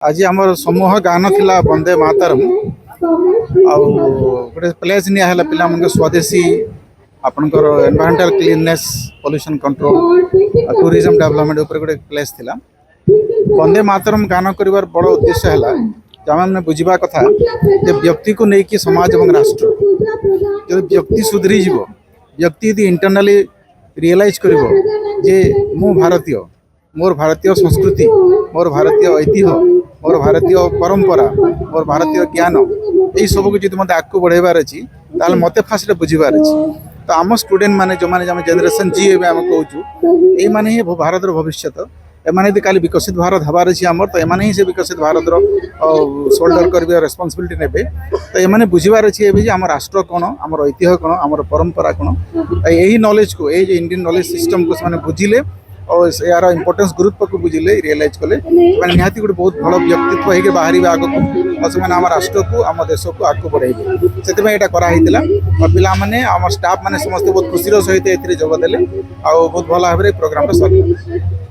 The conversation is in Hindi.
आज आमर समूह गान थिला वंदे मातरम गोटे प्लेज निया पिला स्वदेशी आपनकर environmental cleanness pollution control tourism development ऊपर गोटे प्लेस थिला। वंदे मातरम गान करिवार बड़ उद्देश्य है जहाँ बुझा कथा जे व्यक्ति को लेकिन समाज और राष्ट्र जो व्यक्ति सुधरी जीव व्यक्ति यदि इंटरनाली रियलाइज करिवो जे मु भारतीय मोर भारतीय संस्कृति मोर भारतीय ऐतिह्य मोर भारतीय परंपरा मोर भारतीय ज्ञान यही सब को मत आगे बढ़ेबार अच्छी मत फास्ट बुझार अच्छी। तो आम स्टूडेंट माने जो माने जेनरेशन जी आम कहूँ ये ही भारत भविष्य एमाने काली विकसित भारत हबार अच्छी आमर तो एमाने ही से विकसित भारत शोल्डर कर रेस्पॉन्सिबिलिटी नेबे। तो एमाने बुझार अच्छी आम राष्ट्र कौन आम ऐतिह्य कौन आम परंपरा कौन यही नॉलेज को ये इंडियन नॉलेज सिस्टम को से बुझिले और यार इंपोर्टेंस गुरुत्व को बुझिले रियलाइज कले निहाती गोटे बहुत भल व्यक्तित्व होकर बाहर आग को से आम राष्ट्र को आम देश को आगे बढ़ेबे से यहाँ पिला माने आम स्टाफ माने समस्त बहुत खुशी सहित जोगदेले आ बहुत भल भाव प्रोग्राम सर।